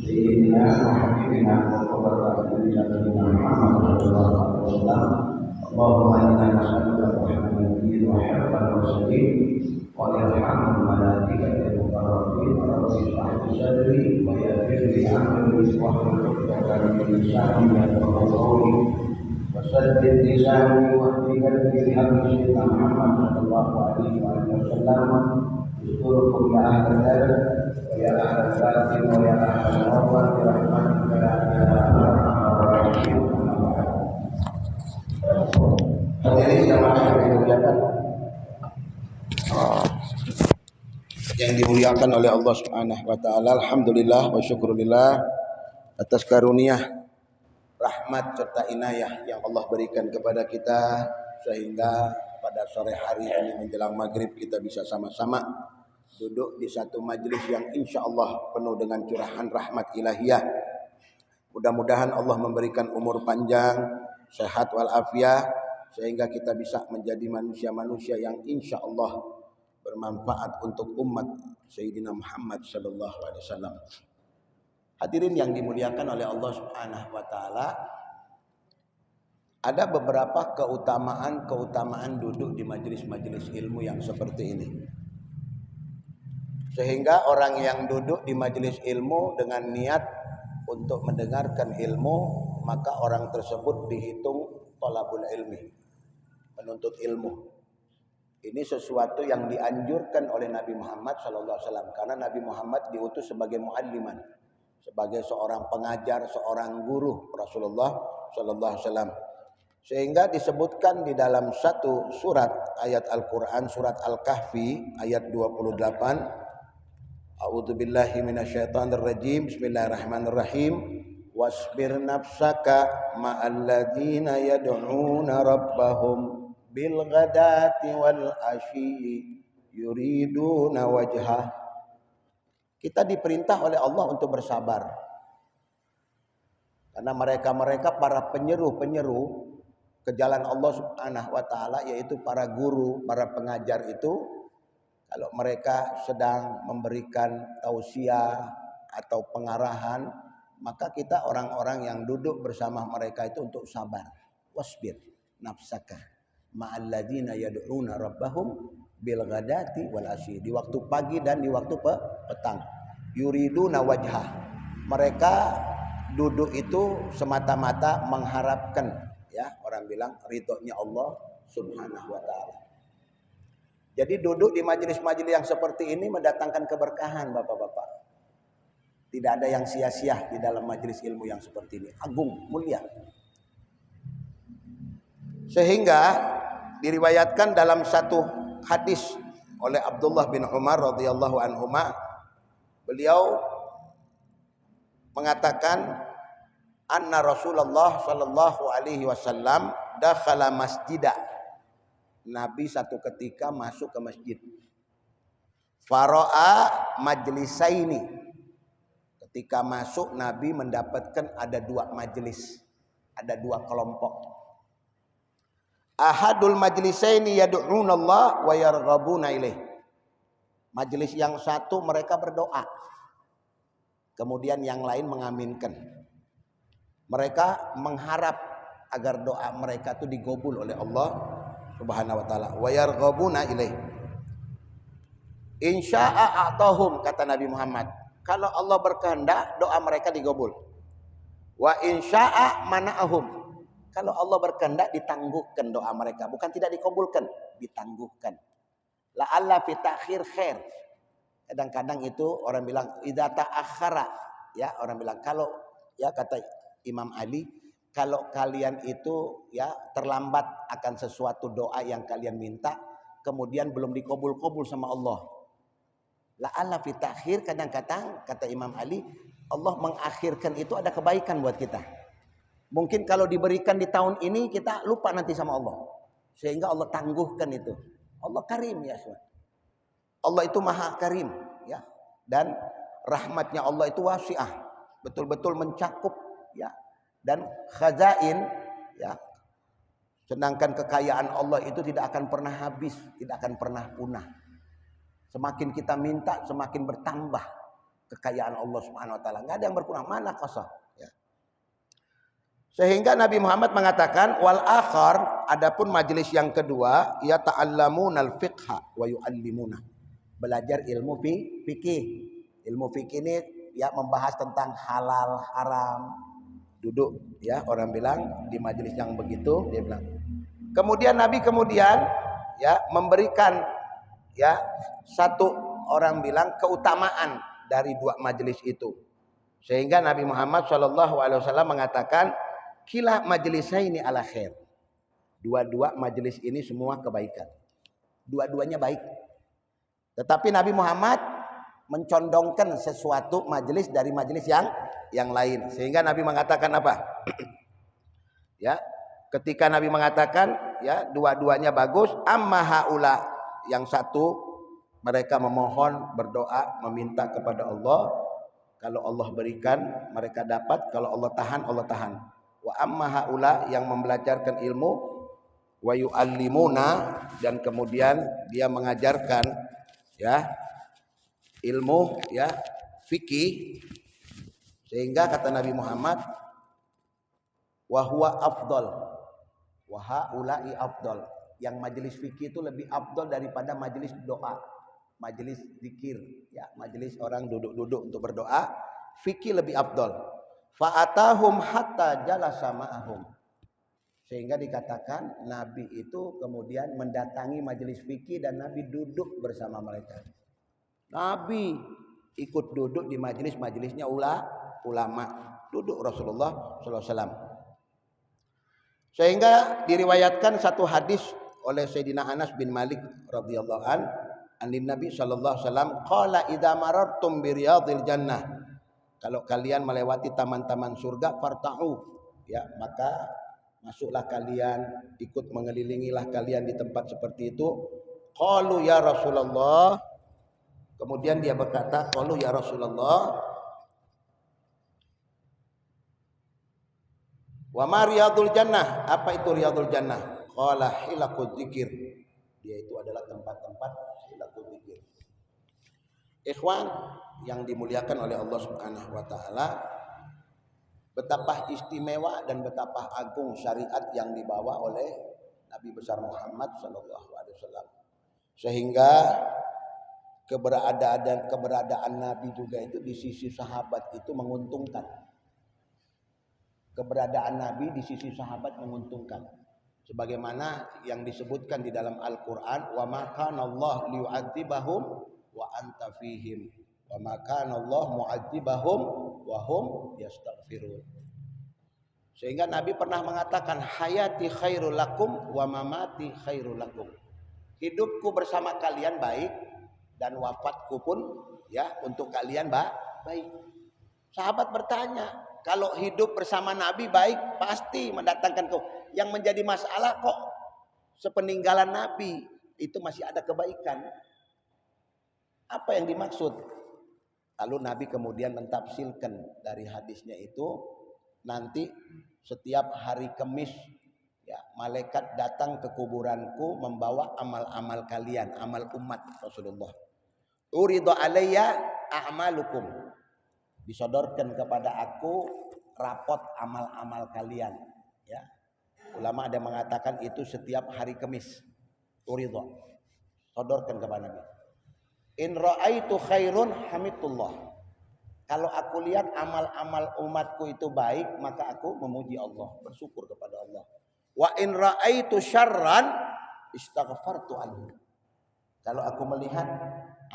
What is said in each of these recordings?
سيدنا وحبيبنا وقرة أعيننا محمد صلى الله عليه وسلم. اللهم إنا نسألك رحمة الدين وحفظ المرسلين وإرحام الملائكة المقربين. رب اشرح لي صدري ويسر لي أمري واحلل عقدة من لساني يفقهوا قولي وسدد لساني واهد قلبي بحق سيدنا محمد صلى الله عليه وسلم. اذكركم يا أهل الأدب ويا أهل الباطن ويا أهل النور برحمتك يا أرحم الراحمين. Hadirin jamaah yang dimuliakan oleh Allah Subhanahu wa taala, alhamdulillah wa syukurillah atas karunia, rahmat serta inayah yang Allah berikan kepada kita sehingga pada sore hari ini menjelang maghrib kita bisa sama-sama duduk di satu majelis yang insya Allah penuh dengan curahan rahmat ilahiyah. Mudah-mudahan Allah memberikan umur panjang, sehat walafiat, sehingga kita bisa menjadi manusia-manusia yang insya Allah bermanfaat untuk umat Sayyidina Muhammad sallallahu alaihi wasallam. Hadirin yang dimuliakan oleh Allah Subhanahu wa taala, ada beberapa keutamaan duduk di majelis-majelis ilmu yang seperti ini. Sehingga orang yang duduk di majelis ilmu dengan niat untuk mendengarkan ilmu, maka orang tersebut dihitung thalabul ilmi, penuntut ilmu. Ini sesuatu yang dianjurkan oleh Nabi Muhammad SAW, karena Nabi Muhammad diutus sebagai mualliman, sebagai seorang pengajar, seorang guru Rasulullah SAW. Sehingga disebutkan di dalam satu surat ayat Al-Quran, surat Al-Kahfi ayat 28, A'udzubillahi minasyaitonirrajim. Bismillahirrahmanirrahim. Wasbir nafsaka ma'alladzina yad'una rabbahum bil ghadati wal asyi yuriduna wajhah. Kita diperintah oleh Allah untuk bersabar. Karena mereka para penyeru ke jalan Allah Subhanahu wa taala, yaitu para guru, para pengajar itu, kalau mereka sedang memberikan tausiah atau pengarahan, maka kita orang-orang yang duduk bersama mereka itu untuk sabar. Wasbir nafsaka ma'alladzina yad'una rabbahum bil ghadati wal asyi, di waktu pagi dan di waktu petang. Yuriduna wajhah, mereka duduk itu semata-mata mengharapkan, ya, orang bilang ridhonya Allah Subhanahu wa taala. Jadi duduk di majelis-majelis yang seperti ini mendatangkan keberkahan, Bapak-bapak. Tidak ada yang sia-sia di dalam majelis ilmu yang seperti ini, agung, mulia. Sehingga diriwayatkan dalam satu hadis oleh Abdullah bin Umar radhiyallahu anhuma, beliau mengatakan anna Rasulullah sallallahu alaihi wasallam dakhala masjidah. Nabi satu ketika masuk ke masjid. Fara'a majlisaini. Ketika masuk, Nabi mendapatkan ada dua majelis, ada dua kelompok. Ahadul majlisaini yad'una Allah wa yarghabuna ilaih. Majelis yang satu mereka berdoa, kemudian yang lain mengaminkan. Mereka mengharap agar doa mereka itu digobul oleh Allah Subhanahu wa taala. Wa yarghabuna ilaih. Insya'a a'tahum, kata Nabi Muhammad. Kalau Allah berkehendak, doa mereka digobul. Wa insya'a mana'ahum. Kalau Allah berkehendak, ditangguhkan doa mereka, bukan tidak dikabulkan, ditangguhkan. La'alla fi ta'khir khair. Kadang-kadang itu orang bilang idza ta'akhkhara, ya, orang bilang kalau, ya, kata Imam Ali, kalau kalian itu, ya, terlambat akan sesuatu doa yang kalian minta, kemudian belum dikabul-kabul sama Allah. La'alla fi ta'khir, kadang-kadang kata Imam Ali, Allah mengakhirkan itu ada kebaikan buat kita. Mungkin kalau diberikan di tahun ini kita lupa nanti sama Allah, sehingga Allah tangguhkan itu. Allah karim, ya. Allah itu maha karim, ya, dan rahmatnya Allah itu wasi'ah, betul-betul mencakup, ya, dan khazain, ya. Sedangkan kekayaan Allah itu tidak akan pernah habis, tidak akan pernah punah. Semakin kita minta, semakin bertambah kekayaan Allah Subhanahu wa taala. Enggak ada yang berkurang, mana kosong. Ya. Sehingga Nabi Muhammad mengatakan wal akhar, adapun majelis yang kedua, ya ta'allamunal fiqha wa yu'allimuna. Belajar ilmu fikih. Ilmu fikih ini ya membahas tentang halal haram. Duduk ya, orang bilang di majelis yang begitu dia bilang. Kemudian Nabi ya memberikan ya satu orang bilang keutamaan dari dua majelis itu. Sehingga Nabi Muhammad SAW mengatakan kila majlisaini ala khair. Dua-dua majelis ini semua kebaikan. Dua-duanya baik. Tetapi Nabi Muhammad mencondongkan sesuatu majelis dari majelis yang lain. Sehingga Nabi mengatakan apa? Ya, ketika Nabi mengatakan ya dua-duanya bagus, amma haula, yang satu mereka memohon, berdoa, meminta kepada Allah. Kalau Allah berikan, mereka dapat. Kalau Allah tahan. Wa amma haula, yang membelajarkan ilmu, wa yu'allimuna, dan kemudian dia mengajarkan ya ilmu ya fikih. Sehingga kata Nabi Muhammad wa huwa afdal wa haula'i afdal, yang majelis fikih itu lebih afdal daripada majelis doa, majelis zikir ya, majelis orang duduk-duduk untuk berdoa. Fikih lebih afdal. Fa atahum hatta jalasa ma'ahum, sehingga dikatakan Nabi itu kemudian mendatangi majelis fikih dan Nabi duduk bersama mereka. Nabi ikut duduk di majelis-majelisnya ulama, duduk Rasulullah SAW. Sehingga diriwayatkan satu hadis oleh Sayyidina Anas bin Malik radhiyallahu an Nabi sallallahu alaihi wasallam qala idza marartum bi riyadil jannah, kalau kalian melewati taman-taman surga, farta'u ya, maka masuklah kalian, ikut mengelilingilah kalian di tempat seperti itu. Qalu ya Rasulullah, kemudian dia berkata, qalu ya Rasulullah, wa ma riyadul jannah, apa itu riyadul jannah? Qala hilaqud dzikir, dia itu adalah tempat-tempat hilaqud dzikir. Ikhwan yang dimuliakan oleh Allah Subhanahu wa taala, betapa istimewa dan betapa agung syariat yang dibawa oleh Nabi besar Muhammad sallallahu alaihi wasallam. Sehingga keberadaan Nabi juga itu di sisi sahabat itu menguntungkan. Keberadaan Nabi di sisi sahabat menguntungkan. Sebagaimana yang disebutkan di dalam Al-Qur'an, wa ma kana Allah liyu'adzibahum wa anta fihim wa ma kana Allah mu'adzibahum wa hum yastaghfirun. Sehingga Nabi pernah mengatakan hayati khairul lakum wa mamati khairul lakum. Hidupku bersama kalian baik dan wafatku pun ya untuk kalian baik. Sahabat bertanya, kalau hidup bersama Nabi baik pasti mendatangkan kau. Yang menjadi masalah kok sepeninggalan Nabi itu masih ada kebaikan. Apa yang dimaksud? Lalu Nabi kemudian mentafsirkan dari hadisnya itu, nanti setiap hari Kamis ya, malaikat datang ke kuburanku membawa amal-amal kalian, amal umat Rasulullah. Uridu alayya a'malukum, disodorkan kepada aku rapot amal-amal kalian ya. Ulama ada mengatakan itu setiap hari Kamis. Uridu, sodorkan kepada Nabi. In ra'aitu khairun hamidullah, kalau aku lihat amal-amal umatku itu baik, maka aku memuji Allah, bersyukur kepada Allah. Wa in ra'aitu syarran istaghfartu anhu, kalau aku melihat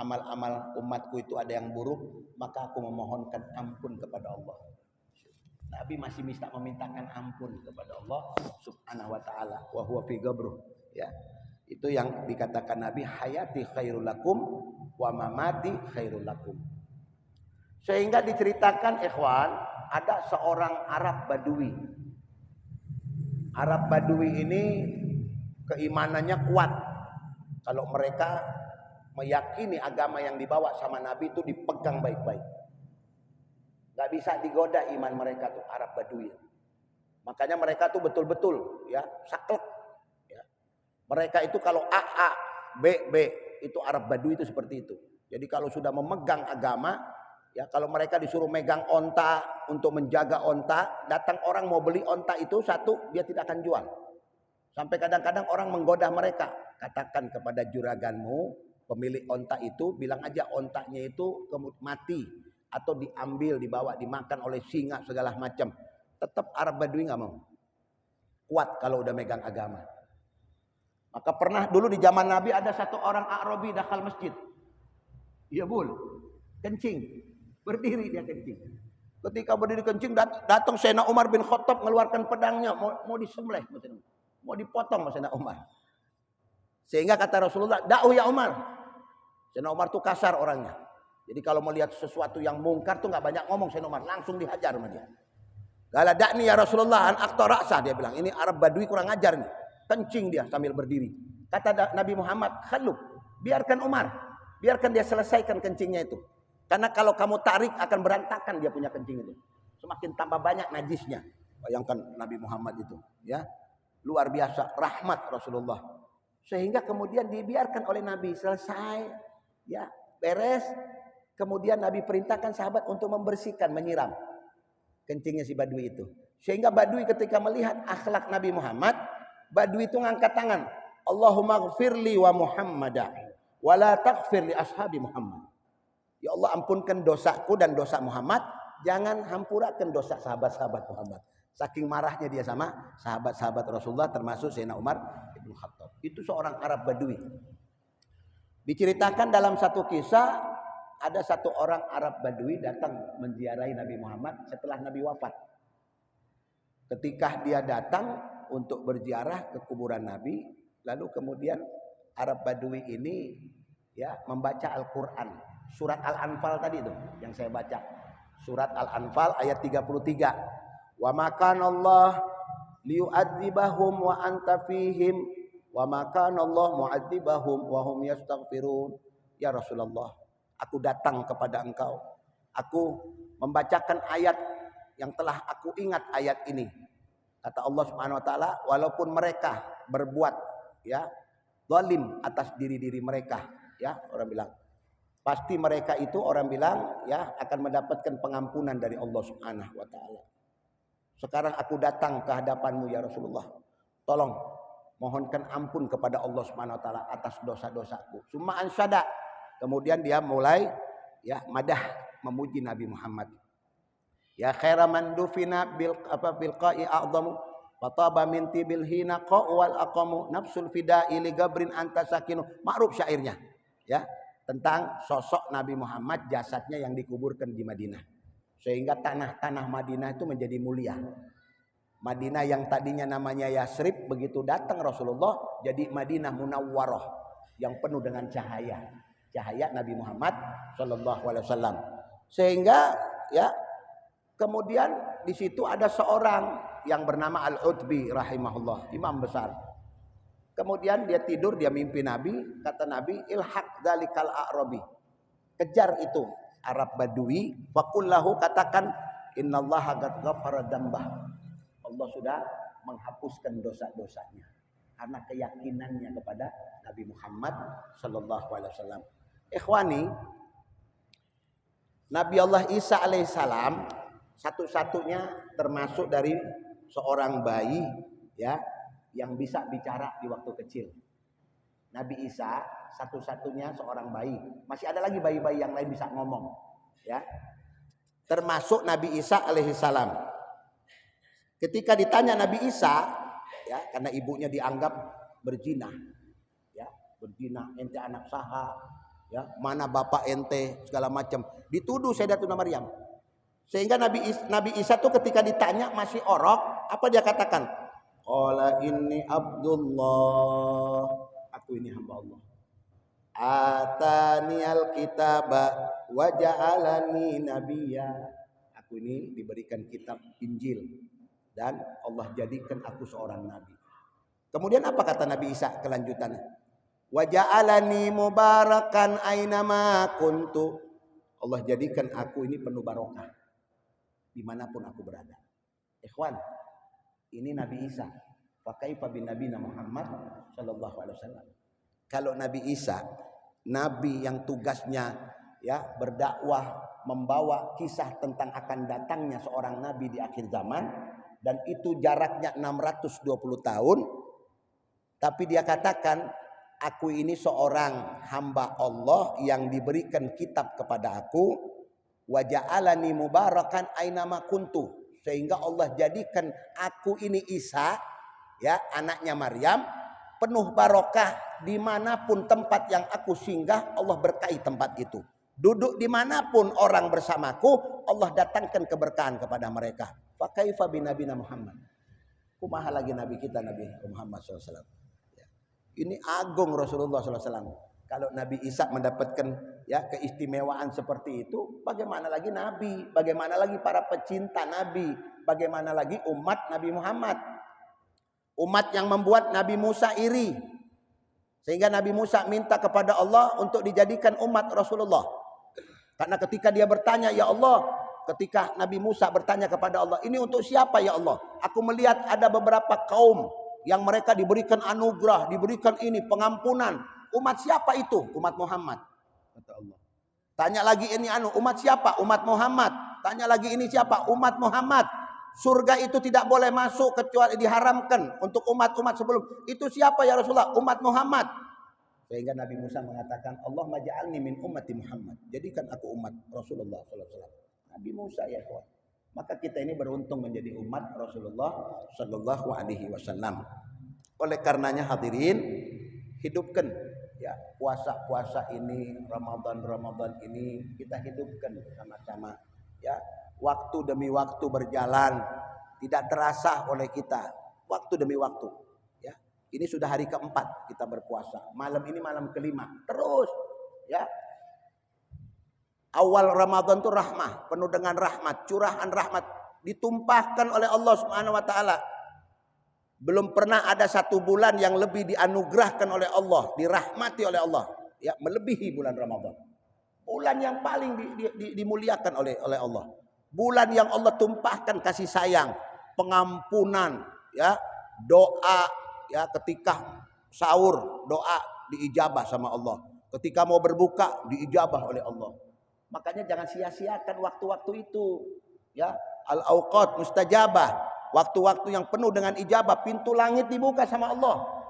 amal-amal umatku itu ada yang buruk, maka aku memohonkan ampun kepada Allah. Nabi masih memintakan ampun kepada Allah Subhanahu wa taala, wa huwa fi gabruh ya. Itu yang dikatakan Nabi, hayati khairul lakum wa mamati khairul lakum. Sehingga diceritakan ikhwan, ada seorang Arab Badui. Arab Badui ini keimanannya kuat. Kalau mereka meyakini agama yang dibawa sama Nabi itu dipegang baik-baik. Gak bisa digoda iman mereka tuh Arab Badui. Makanya mereka tuh betul-betul ya saklek. Ya. Mereka itu kalau A, B, itu Arab Badui itu seperti itu. Jadi kalau sudah memegang agama Ya, kalau mereka disuruh megang onta untuk menjaga onta, datang orang mau beli onta itu satu, dia tidak akan jual. Sampai kadang-kadang orang menggoda mereka. Katakan kepada juraganmu, pemilik onta itu, bilang aja ontanya itu mati atau diambil, dibawa, dimakan oleh singa segala macam. Tetap Arab Badui nggak mau. Kuat kalau udah megang agama. Maka pernah dulu di zaman Nabi ada satu orang Arabi dakal masjid. Iya bul, kencing. Berdiri dia kencing. Ketika berdiri kencing, datang Sayyidina Umar bin Khattab mengeluarkan pedangnya, mau disembelih, mau dipotong Sayyidina Umar. Sehingga kata Rasulullah, "Da'u ya Umar." Sayyidina Umar tuh kasar orangnya. Jadi kalau melihat sesuatu yang mungkar tuh nggak banyak ngomong Sayyidina Umar, langsung dihajar sama dia. "Qala da'ni ya Rasulullah an aqta ra'sah," dia bilang. Ini Arab Badui kurang ajar nih. Kencing dia sambil berdiri. Kata Nabi Muhammad, "Khallu, biarkan Umar, biarkan dia selesaikan kencingnya itu. Karena kalau kamu tarik akan berantakan dia punya kencing itu. Semakin tambah banyak najisnya." Bayangkan Nabi Muhammad itu, ya. Luar biasa rahmat Rasulullah. Sehingga kemudian dibiarkan oleh Nabi selesai, ya, beres. Kemudian Nabi perintahkan sahabat untuk membersihkan, menyiram kencingnya si Badui itu. Sehingga Badui ketika melihat akhlak Nabi Muhammad, Badui itu ngangkat tangan, "Allahumma gfirli wa Muhammadah wa la taghfir li ashabi Muhammad." Ya Allah, ampunkan dosaku dan dosa Muhammad, jangan hampurakan dosa sahabat-sahabat Muhammad. Saking marahnya dia sama sahabat-sahabat Rasulullah, termasuk Sayyidina Umar bin Khattab. Itu seorang Arab Badui. Diceritakan dalam satu kisah, ada satu orang Arab Badui datang menziarahi Nabi Muhammad setelah Nabi wafat. Ketika dia datang untuk berziarah ke kuburan Nabi, lalu kemudian Arab Badui ini, ya, membaca Al-Quran. Surat Al-Anfal tadi itu yang saya baca. Surat Al-Anfal ayat 33. "Wa ma kana Allah liyu'adzibahum wa anta fihim wa ma kana Allah mu'adzibahum wa hum yastaghfirun." Ya Rasulullah, aku datang kepada engkau. Aku membacakan ayat yang telah aku ingat ayat ini. Kata Allah Subhanahu wa taala, walaupun mereka berbuat, ya, zalim atas diri-diri mereka, ya, orang bilang pasti mereka itu, orang bilang, ya, akan mendapatkan pengampunan dari Allah Subhanahu wa taala. Sekarang aku datang ke hadapanmu ya Rasulullah. Tolong mohonkan ampun kepada Allah Subhanahu wa taala atas dosa-dosaku. Summa ansyada. Kemudian dia mulai, ya, madah, memuji Nabi Muhammad. Ya khairaman dufina bil qa'i a'zamu fataba min tibil hina qawal aqamu nafsul fida'i li gabrin anta sakinu. Ma'ruf syairnya, ya, tentang sosok Nabi Muhammad, jasadnya yang dikuburkan di Madinah. Sehingga tanah-tanah Madinah itu menjadi mulia. Madinah yang tadinya namanya Yasrib, begitu datang Rasulullah jadi Madinah Munawwarah yang penuh dengan cahaya. Cahaya Nabi Muhammad sallallahu alaihi wasallam. Sehingga, ya, kemudian di situ ada seorang yang bernama Al-Utbi rahimahullah, imam besar. Kemudian dia tidur, dia mimpi Nabi, kata Nabi, "Ilhaq dzalikal a'rabi." Kejar itu Arab Badui, faqullahu, katakan, "Innallaha qad ghafara dzambah." Allah sudah menghapuskan dosa-dosanya karena keyakinannya kepada Nabi Muhammad sallallahu alaihi wasallam. Ikhwani, Nabi Allah Isa alaihissalam satu-satunya termasuk dari seorang bayi, ya, yang bisa bicara di waktu kecil. Nabi Isa satu-satunya seorang bayi. Masih ada lagi bayi-bayi yang lain bisa ngomong, ya. Termasuk Nabi Isa alaihissalam. Ketika ditanya Nabi Isa, ya, karena ibunya dianggap berzina, ya, berzina, ente anak saha, ya, mana bapak ente, segala macam, dituduh Sayyidatuna Maryam. Sehingga Nabi Isa tuh ketika ditanya masih orok, apa dia katakan? Qala inni Abdullah, aku ini hamba Allah. Ataniyal kitaba wa ja'alani nabiyya, aku ini diberikan kitab Injil dan Allah jadikan aku seorang nabi. Kemudian apa kata Nabi Isa kelanjutannya? Wa ja'alani mubarakan ainama kuntu, Allah jadikan aku ini penuh barokah dimanapun aku berada. Ikhwan, ini Nabi Isa. Fa kaifa bin nabiyina Muhammad sallallahu alaihi wasallam. Kalau Nabi Isa, nabi yang tugasnya, ya, berdakwah, membawa kisah tentang akan datangnya seorang nabi di akhir zaman, dan itu jaraknya 620 tahun. Tapi dia katakan, aku ini seorang hamba Allah yang diberikan kitab kepada aku, wa ja'alani mubarakan ainama kuntu, sehingga Allah jadikan aku ini Isa, ya, anaknya Maryam, penuh barokah dimanapun tempat yang aku singgah, Allah berkahi tempat itu. Duduk dimanapun orang bersamaku, Allah datangkan keberkahan kepada mereka. Fa kaifa binabina Muhammad, kumaha lagi nabi kita Nabi Muhammad SAW. Ini agung Rasulullah SAW. Kalau Nabi Isa mendapatkan ya keistimewaan seperti itu, bagaimana lagi Nabi, bagaimana lagi para pecinta Nabi, bagaimana lagi umat Nabi Muhammad. Umat yang membuat Nabi Musa iri, sehingga Nabi Musa minta kepada Allah untuk dijadikan umat Rasulullah. Karena ketika dia bertanya, ya Allah, ketika Nabi Musa bertanya kepada Allah, ini untuk siapa ya Allah? Aku melihat ada beberapa kaum yang mereka diberikan anugerah, diberikan ini pengampunan. Umat siapa itu? Umat Muhammad, kata Allah. Tanya lagi ini umat siapa? Umat Muhammad. Tanya lagi ini siapa? Umat Muhammad. Surga itu tidak boleh masuk kecuali diharamkan untuk umat-umat sebelum. Itu siapa ya Rasulullah? Umat Muhammad. Sehingga Nabi Musa mengatakan, Allah maj'alni min ummati Muhammad. Jadikan aku umat Rasulullah SAW. Nabi Musa ya kawan. Maka kita ini beruntung menjadi umat Rasulullah Sallallahu Alaihi Wasallam. Oleh karenanya hadirin, hidupkan ya puasa-puasa ini, Ramadan ini kita hidupkan sama-sama. Ya, waktu demi waktu berjalan, tidak terasa oleh kita. Waktu demi waktu. Ya, ini sudah hari keempat kita berpuasa. Malam ini malam kelima. Terus, ya. Awal Ramadan itu rahmah, penuh dengan rahmat, curahan rahmat ditumpahkan oleh Allah Subhanahu wa taala. Belum pernah ada satu bulan yang lebih dianugerahkan oleh Allah, dirahmati oleh Allah, ya, melebihi bulan Ramadan. Bulan yang paling dimuliakan oleh Allah. Bulan yang Allah tumpahkan kasih sayang, pengampunan, ya, doa, ya, ketika sahur doa diijabah sama Allah. Ketika mau berbuka diijabah oleh Allah. Makanya jangan sia-siakan waktu-waktu itu, ya. Al-auqat mustajabah, waktu-waktu yang penuh dengan ijabah, pintu langit dibuka sama Allah.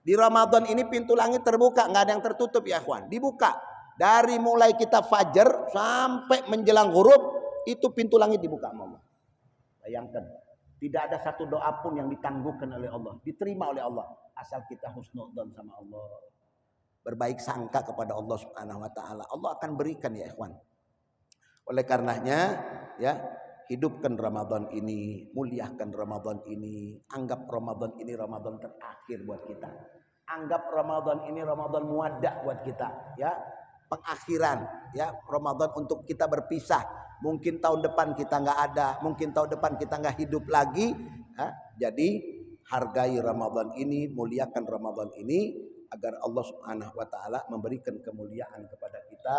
Di Ramadan ini pintu langit terbuka, nggak ada yang tertutup ya ikhwan, dibuka. Dari mulai kita fajar sampai menjelang ghurub, itu pintu langit dibuka sama Allah. Bayangkan, tidak ada satu doa pun yang ditangguhkan oleh Allah, diterima oleh Allah, asal kita husnudzon sama Allah. Berbaik sangka kepada Allah Subhanahu wa taala, Allah akan berikan ya ikhwan. Oleh karenanya ya, hidupkan Ramadan ini, muliakan Ramadan ini, anggap Ramadan ini Ramadan terakhir buat kita. Anggap Ramadan ini Ramadan muwadda buat kita, ya. Pengakhiran, ya, Ramadan untuk kita berpisah. Mungkin tahun depan kita nggak ada, mungkin tahun depan kita nggak hidup lagi, ya. Jadi hargai Ramadan ini, muliakan Ramadan ini, agar Allah Subhanahu wa taala memberikan kemuliaan kepada kita.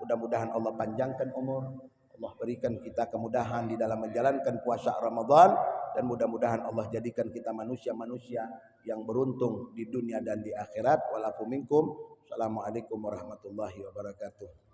Mudah-mudahan Allah panjangkan umur, Allah berikan kita kemudahan di dalam menjalankan puasa Ramadan, dan mudah-mudahan Allah jadikan kita manusia-manusia yang beruntung di dunia dan di akhirat. Walafu minkum. Assalamualaikum warahmatullahi wabarakatuh.